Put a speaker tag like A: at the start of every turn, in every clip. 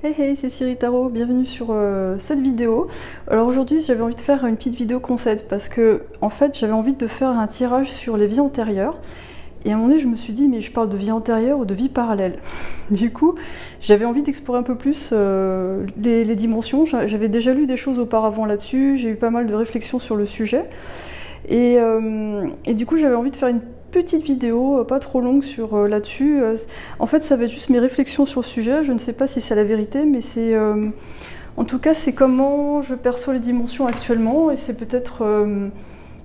A: Hey hey, c'est Cyril Tarot, bienvenue sur cette vidéo. Alors aujourd'hui j'avais envie de faire une petite vidéo concept parce que en fait j'avais envie de faire un tirage sur les vies antérieures et à un moment donné je me suis dit mais je parle de vie antérieure ou de vie parallèle. Du coup j'avais envie d'explorer un peu plus les dimensions. J'avais déjà lu des choses auparavant là-dessus, j'ai eu pas mal de réflexions sur le sujet et du coup j'avais envie de faire une petite vidéo, pas trop longue sur là-dessus. En fait, ça va être juste mes réflexions sur le sujet. Je ne sais pas si c'est la vérité, mais c'est, en tout cas, c'est comment je perçois les dimensions actuellement, et c'est peut-être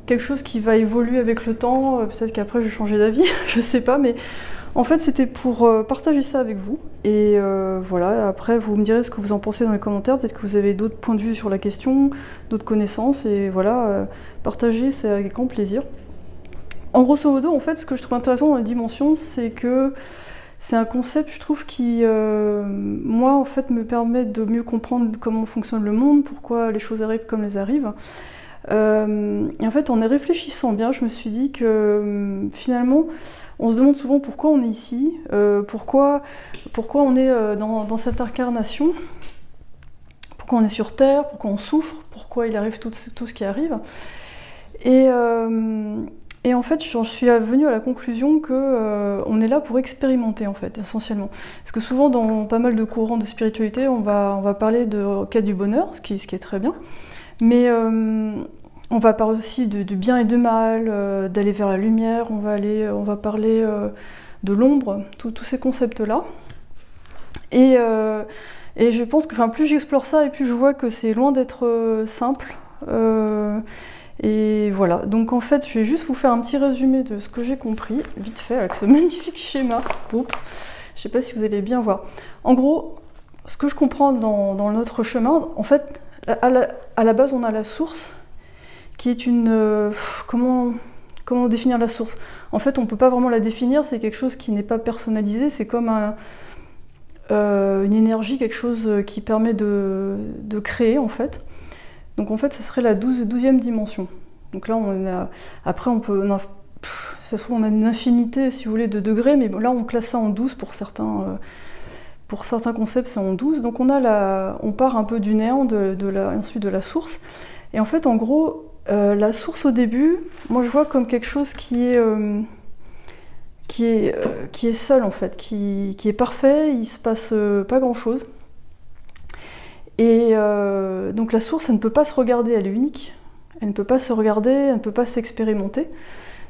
A: quelque chose qui va évoluer avec le temps. Peut-être qu'après, je vais changer d'avis, je ne sais pas, mais en fait, c'était pour partager ça avec vous. Et voilà. Après, vous me direz ce que vous en pensez dans les commentaires. Peut-être que vous avez d'autres points de vue sur la question, d'autres connaissances, et voilà, partager, c'est avec grand plaisir. En grosso modo, en fait, ce que je trouve intéressant dans les dimensions, c'est que c'est un concept, je trouve, qui, moi, en fait, me permet de mieux comprendre comment fonctionne le monde, pourquoi les choses arrivent comme elles arrivent. Et en fait, en y réfléchissant bien, je me suis dit que finalement, on se demande souvent pourquoi on est ici, pourquoi on est dans cette incarnation, pourquoi on est sur Terre, pourquoi on souffre, pourquoi il arrive tout ce qui arrive. Et en fait, j'en suis venue à la conclusion que on est là pour expérimenter, en fait, essentiellement. Parce que souvent, dans pas mal de courants de spiritualité, on va parler de quête du bonheur, ce qui est très bien. Mais on va parler aussi de bien et de mal, d'aller vers la lumière, on va parler de l'ombre, tous ces concepts-là. Et je pense que plus j'explore ça, et plus je vois que c'est loin d'être simple. Et voilà, donc en fait, je vais juste vous faire un petit résumé de ce que j'ai compris, vite fait, avec ce magnifique schéma. Bon, je sais pas si vous allez bien voir. En gros, ce que je comprends dans notre chemin, en fait, à la base, on a la source, qui est une... comment définir la source? En fait, on ne peut pas vraiment la définir, c'est quelque chose qui n'est pas personnalisé, c'est comme une énergie, quelque chose qui permet de créer, en fait. Donc en fait, ce serait la 12e dimension. Donc là, après, ça se trouve, on a une infinité, si vous voulez, de degrés, mais là, on classe ça en 12 pour certains concepts, c'est en 12. Donc on part un peu du néant, ensuite de la source. Et en fait, en gros, la source au début, moi, je vois comme quelque chose qui est seul, en fait, qui est parfait, il se passe pas grand-chose. Et donc la source, elle ne peut pas se regarder, elle est unique. Elle ne peut pas se regarder, elle ne peut pas s'expérimenter.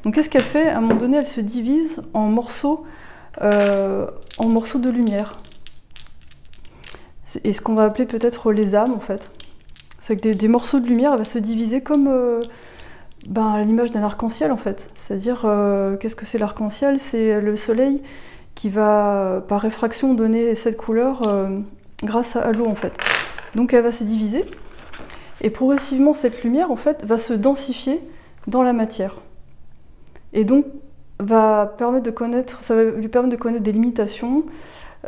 A: Donc qu'est-ce qu'elle fait? À un moment donné, elle se divise en morceaux de lumière. Et ce qu'on va appeler peut-être les âmes, en fait. C'est que des morceaux de lumière, elle va se diviser comme à l'image d'un arc-en-ciel, en fait. C'est-à-dire, qu'est-ce que c'est l'arc-en-ciel? C'est le soleil qui va, par réfraction, donner cette couleur grâce à l'eau, en fait. Donc elle va se diviser, et progressivement cette lumière en fait va se densifier dans la matière. Et donc ça va lui permettre de connaître des limitations,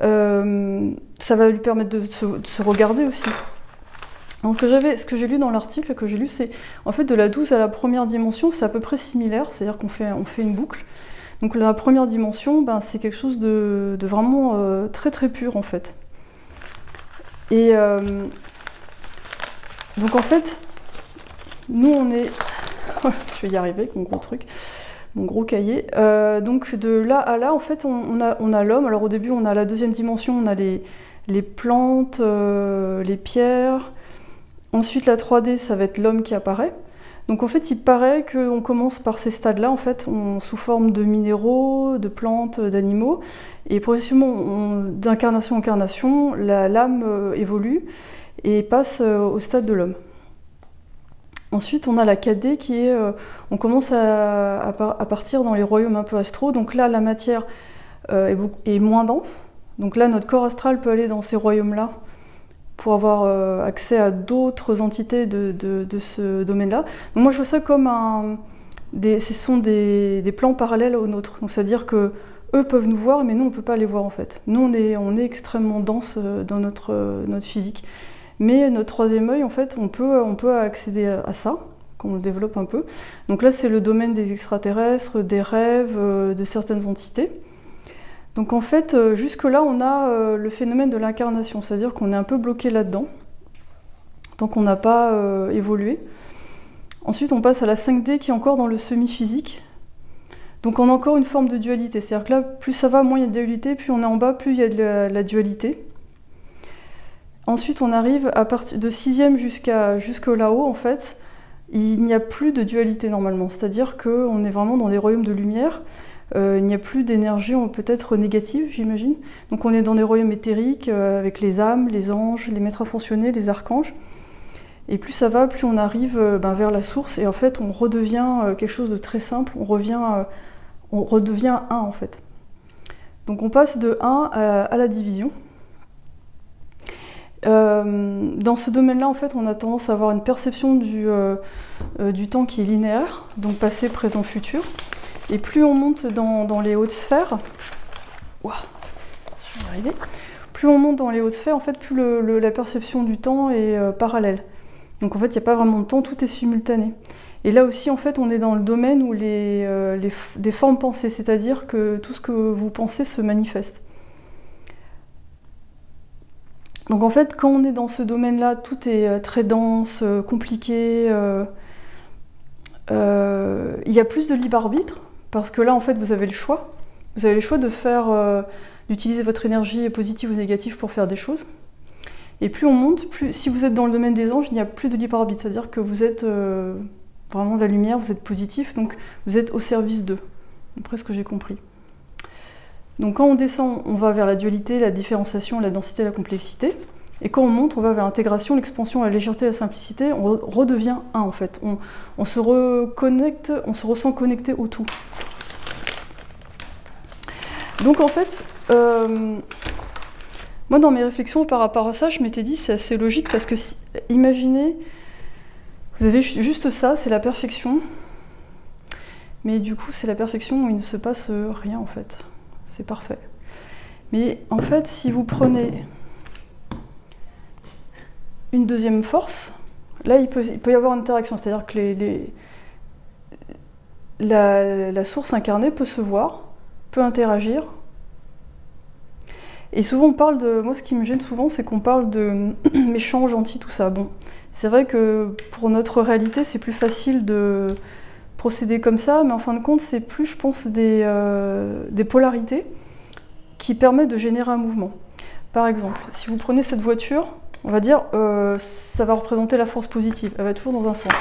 A: ça va lui permettre de se regarder aussi. Donc ce que j'ai lu dans l'article que j'ai lu, c'est en fait de la 12 à la première dimension, c'est à peu près similaire, c'est-à-dire qu'on fait une boucle. Donc la première dimension, c'est quelque chose de vraiment très très pur en fait. Et donc en fait, nous on est... je vais y arriver avec mon gros truc, mon gros cahier. Donc de là à là, en fait, on a l'homme. Alors au début, on a la deuxième dimension, on a les plantes, les pierres. Ensuite, la 3D, ça va être l'homme qui apparaît. Donc en fait, il paraît qu'on commence par ces stades-là, en fait, sous forme de minéraux, de plantes, d'animaux. Et progressivement, d'incarnation en incarnation, l'âme évolue et passe au stade de l'homme. Ensuite, on a la 4D qui est... on commence à partir dans les royaumes un peu astraux. Donc là, la matière est moins dense. Donc là, notre corps astral peut aller dans ces royaumes-là pour avoir accès à d'autres entités de ce domaine-là. Donc moi, je vois ça comme ce sont des plans parallèles aux nôtres. Donc c'est-à-dire que eux peuvent nous voir, mais nous, on ne peut pas les voir, en fait. Nous, on est extrêmement dense dans notre physique. Mais notre troisième œil, en fait, on peut accéder à ça, quand on le développe un peu. Donc là, c'est le domaine des extraterrestres, des rêves, de certaines entités. Donc en fait, jusque-là, on a le phénomène de l'incarnation, c'est-à-dire qu'on est un peu bloqué là-dedans, tant qu'on n'a pas évolué. Ensuite, on passe à la 5D qui est encore dans le semi-physique. Donc on a encore une forme de dualité, c'est-à-dire que là, plus ça va, moins il y a de dualité, plus on est en bas, plus il y a de la dualité. Ensuite, on arrive à partir de 6e jusqu'au là-haut, en fait, il n'y a plus de dualité normalement, c'est-à-dire qu'on est vraiment dans des royaumes de lumière, il n'y a plus d'énergie peut-être négative, j'imagine. Donc on est dans des royaumes éthériques, avec les âmes, les anges, les maîtres ascensionnés, les archanges. Et plus ça va, plus on arrive vers la source, et en fait on redevient quelque chose de très simple, on redevient 1 en fait. Donc on passe de 1 à la division. Dans ce domaine-là, en fait, on a tendance à avoir une perception du temps qui est linéaire, donc passé, présent, futur. Et plus on monte dans les hautes sphères, ouah, je vais y arriver. Plus on monte dans les hautes sphères, en fait, plus la perception du temps est parallèle. Donc en fait, il n'y a pas vraiment de temps, tout est simultané. Et là aussi, en fait, on est dans le domaine où des formes pensées, c'est-à-dire que tout ce que vous pensez se manifeste. Donc en fait, quand on est dans ce domaine-là, tout est très dense, compliqué. Il y a plus de libre arbitre, parce que là, en fait, vous avez le choix. Vous avez le choix d'utiliser votre énergie positive ou négative pour faire des choses. Et plus on monte, si vous êtes dans le domaine des anges, il n'y a plus de libre arbitre. C'est-à-dire que vous êtes vraiment de la lumière, vous êtes positif, donc vous êtes au service d'eux. D'après ce que j'ai compris. Donc quand on descend, on va vers la dualité, la différenciation, la densité, la complexité. Et quand on monte, on va vers l'intégration, l'expansion, la légèreté, la simplicité. On redevient 1 en fait. On se reconnecte, on se ressent connecté au tout. Donc en fait, moi dans mes réflexions par rapport à ça, je m'étais dit c'est assez logique parce que imaginez, vous avez juste ça, c'est la perfection. Mais du coup, c'est la perfection où il ne se passe rien en fait. C'est parfait. Mais en fait, si vous prenez une deuxième force, là, il peut y avoir une interaction. C'est-à-dire que la source incarnée peut se voir, peut interagir. Et souvent, on parle de... Moi, ce qui me gêne souvent, c'est qu'on parle de méchants, gentils, tout ça. Bon, c'est vrai que pour notre réalité, c'est plus facile de procéder comme ça, mais en fin de compte, c'est plus, je pense, des polarités qui permettent de générer un mouvement. Par exemple, si vous prenez cette voiture, on va dire, ça va représenter la force positive, elle va toujours dans un sens.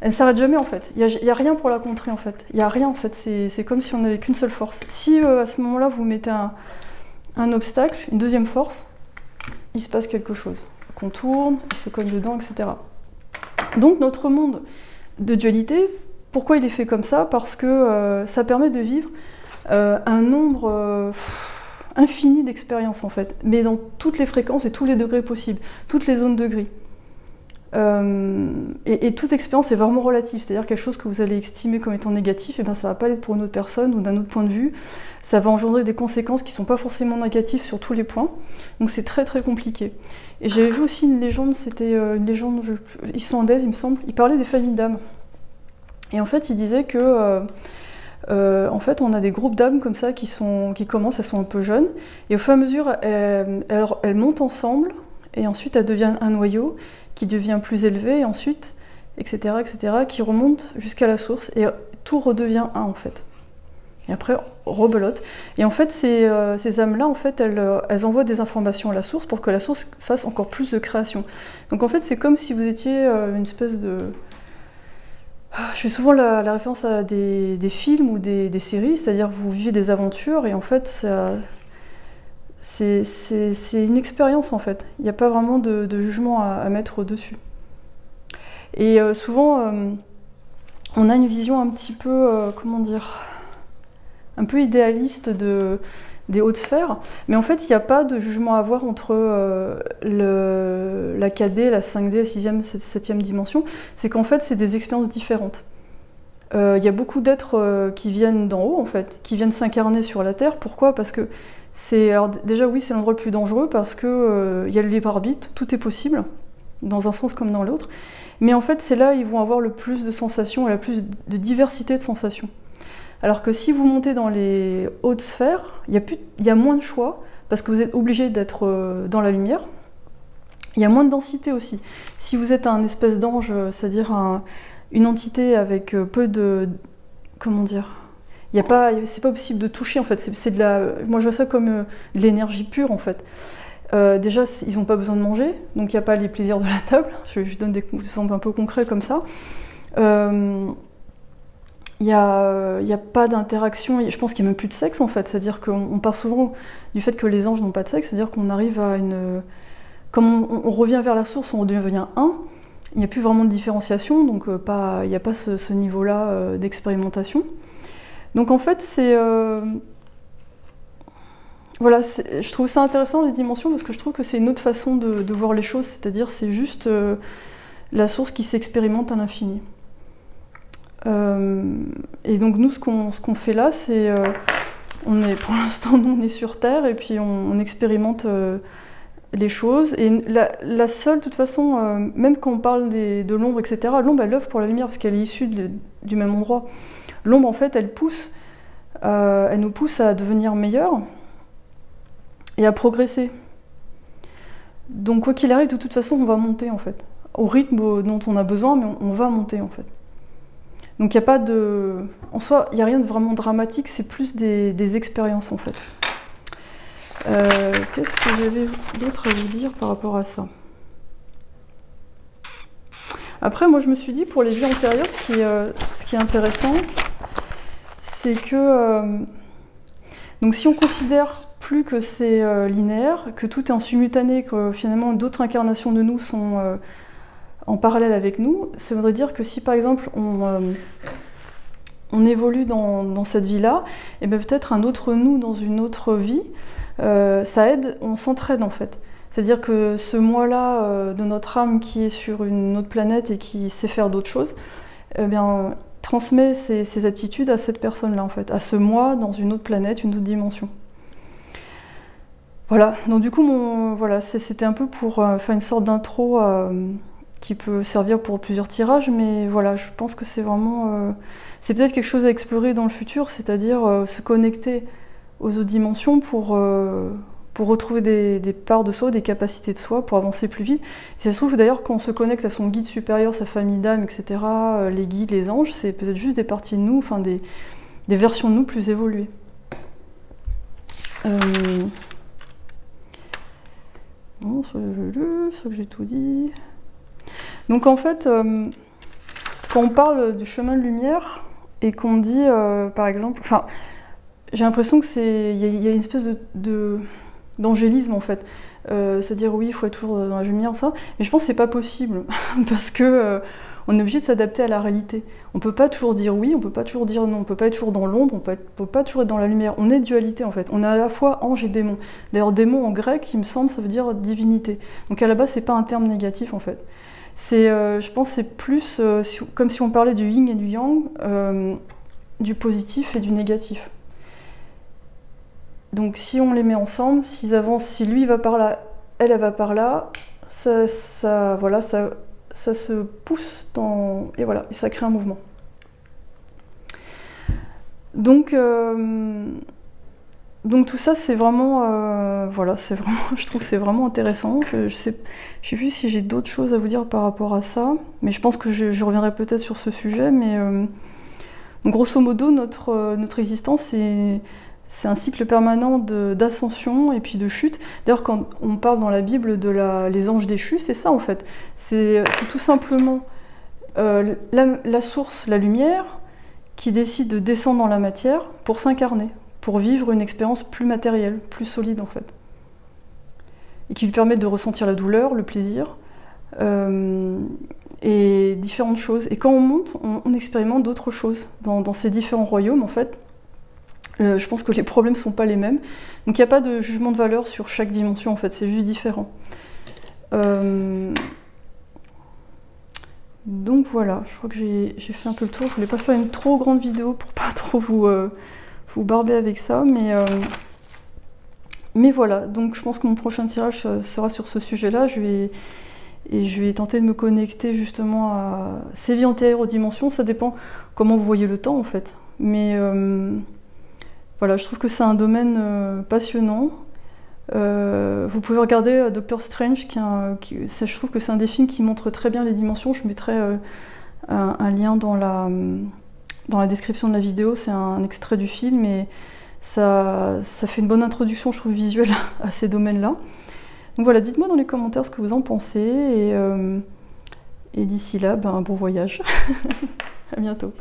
A: Elle ne s'arrête jamais en fait, il n'y a rien pour la contrer en fait, il n'y a rien en fait, c'est comme si on n'avait qu'une seule force. Si à ce moment-là, vous mettez un obstacle, une deuxième force, il se passe quelque chose. Qu'on tourne, il se cogne dedans, etc. Donc notre monde de dualité, pourquoi il est fait comme ça? Parce que ça permet de vivre un nombre infini d'expériences en fait, mais dans toutes les fréquences et tous les degrés possibles, toutes les zones de gris. Et toute expérience est vraiment relative, c'est-à-dire quelque chose que vous allez estimer comme étant négatif, et ben ça va pas l'être pour une autre personne ou d'un autre point de vue, ça va engendrer des conséquences qui sont pas forcément négatives sur tous les points, donc c'est très très compliqué. Et j'avais vu aussi une légende, c'était une légende islandaise il me semble, il parlait des familles d'âmes, et en fait il disait que en fait on a des groupes d'âmes comme ça qui commencent, elles sont un peu jeunes, et au fur et à mesure elles montent ensemble, et ensuite elles deviennent un noyau, qui devient plus élevé, et ensuite, etc., qui remonte jusqu'à la source, et tout redevient 1, en fait. Et après, rebelote. Et en fait, ces âmes-là, en fait, elles envoient des informations à la source pour que la source fasse encore plus de création. Donc en fait, c'est comme si vous étiez une espèce de... Je fais souvent la référence à des films ou des séries, c'est-à-dire vous vivez des aventures, et en fait, c'est une expérience en fait, il n'y a pas vraiment de jugement à mettre dessus. Et souvent, on a une vision un petit peu, comment dire, un peu idéaliste des hautes sphères, mais en fait il n'y a pas de jugement à avoir entre la 4D, la 5D, la 6e, 7e dimension, c'est qu'en fait c'est des expériences différentes. Il y a beaucoup d'êtres qui viennent d'en haut en fait, qui viennent s'incarner sur la Terre. Pourquoi? Parce que alors déjà oui, c'est l'endroit le plus dangereux parce que y a le libre arbitre, tout est possible, dans un sens comme dans l'autre. Mais en fait, c'est là où ils vont avoir le plus de sensations et la plus de diversité de sensations. Alors que si vous montez dans les hautes sphères, il y a moins de choix, parce que vous êtes obligé d'être dans la lumière. Il y a moins de densité aussi. Si vous êtes un espèce d'ange, c'est-à-dire une entité avec peu de... Comment dire? C'est pas possible de toucher, en fait. Moi, je vois ça comme de l'énergie pure, en fait. Déjà, ils n'ont pas besoin de manger, donc il n'y a pas les plaisirs de la table. Je donne des exemples un peu concrets comme ça. Il n'y a pas d'interaction, je pense qu'il n'y a même plus de sexe en fait, c'est-à-dire qu'on part souvent du fait que les anges n'ont pas de sexe, c'est-à-dire qu'on arrive à une... Comme on revient vers la source, on devient un, il n'y a plus vraiment de différenciation, donc il n'y a pas ce niveau-là d'expérimentation. Donc en fait, voilà, je trouve ça intéressant les dimensions parce que je trouve que c'est une autre façon de voir les choses, c'est-à-dire c'est juste la source qui s'expérimente à l'infini. Et donc nous, ce qu'on fait là, c'est pour l'instant, nous, on est sur Terre et puis on expérimente les choses. Et la seule, de toute façon, même quand on parle de l'ombre, etc., l'ombre, elle œuvre pour la lumière parce qu'elle est issue du même endroit. L'ombre, en fait, elle nous pousse à devenir meilleurs et à progresser. Donc quoi qu'il arrive, de toute façon, on va monter, en fait. Au rythme dont on a besoin, mais on va monter, en fait. Donc il n'y a pas de... En soi, il n'y a rien de vraiment dramatique, c'est plus des expériences en fait. Qu'est-ce que j'avais d'autre à vous dire par rapport à ça? Après, moi je me suis dit, pour les vies antérieures, ce qui est intéressant, c'est que... donc si on considère plus que c'est linéaire, que tout est en simultané, que finalement d'autres incarnations de nous sont... en parallèle avec nous, ça voudrait dire que si par exemple on évolue dans cette vie-là, et bien peut-être un autre nous dans une autre vie, ça aide, on s'entraide en fait. C'est-à-dire que ce moi-là de notre âme qui est sur une autre planète et qui sait faire d'autres choses, eh bien transmet ses aptitudes à cette personne-là en fait, à ce moi dans une autre planète, une autre dimension. Voilà, donc du coup voilà, c'était un peu pour faire une sorte d'intro qui peut servir pour plusieurs tirages, mais voilà, je pense que c'est vraiment... c'est peut-être quelque chose à explorer dans le futur, c'est-à-dire se connecter aux autres dimensions pour retrouver des parts de soi, des capacités de soi, pour avancer plus vite. Et ça se trouve d'ailleurs quand on se connecte à son guide supérieur, sa famille d'âme, etc., les guides, les anges, c'est peut-être juste des parties de nous, enfin des versions de nous plus évoluées. Bon, ça que j'ai tout dit... Donc en fait, quand on parle du chemin de lumière et qu'on dit, par exemple, enfin, j'ai l'impression que il y a une espèce d'angélisme en fait, c'est-à-dire oui, il faut être toujours dans la lumière, ça. Mais je pense que c'est pas possible parce que on est obligé de s'adapter à la réalité. On peut pas toujours dire oui, on peut pas toujours dire non, on peut pas être toujours dans l'ombre, on peut pas toujours être dans la lumière. On est dualité en fait. On est à la fois ange et démon. D'ailleurs, démon en grec, il me semble, ça veut dire divinité. Donc à la base, c'est pas un terme négatif en fait. Je pense que c'est plus comme si on parlait du yin et du yang, du positif et du négatif. Donc si on les met ensemble, s'ils avancent, si lui va par là, elle va par là, voilà, ça se pousse et voilà, et ça crée un mouvement. Donc tout ça, c'est vraiment, voilà, je trouve que c'est vraiment intéressant. Je sais plus si j'ai d'autres choses à vous dire par rapport à ça, mais je pense que je reviendrai peut-être sur ce sujet. Mais donc, grosso modo, notre existence, c'est un cycle permanent d'ascension et puis de chute. D'ailleurs, quand on parle dans la Bible les anges déchus, c'est ça en fait. C'est tout simplement la source, la lumière, qui décide de descendre dans la matière pour s'incarner, pour vivre une expérience plus matérielle, plus solide en fait. Et qui lui permet de ressentir la douleur, le plaisir, et différentes choses. Et quand on monte, on expérimente d'autres choses dans ces différents royaumes en fait. Je pense que les problèmes ne sont pas les mêmes. Donc il n'y a pas de jugement de valeur sur chaque dimension en fait, c'est juste différent. Donc voilà, je crois que j'ai fait un peu le tour. Je voulais pas faire une trop grande vidéo pour pas trop vous barber avec ça, mais voilà. Donc je pense que mon prochain tirage sera sur ce sujet-là. Je vais tenter de me connecter justement à ces vies antérieures aux dimensions. Ça dépend comment vous voyez le temps en fait. mais voilà, je trouve que c'est un domaine passionnant. Vous pouvez regarder Doctor Strange, je trouve que c'est un des films qui montre très bien les dimensions. Je mettrai un lien dans la description de la vidéo, c'est un extrait du film et ça fait une bonne introduction, je trouve, visuelle à ces domaines-là. Donc voilà, dites-moi dans les commentaires ce que vous en pensez et d'ici là, bon voyage. À bientôt.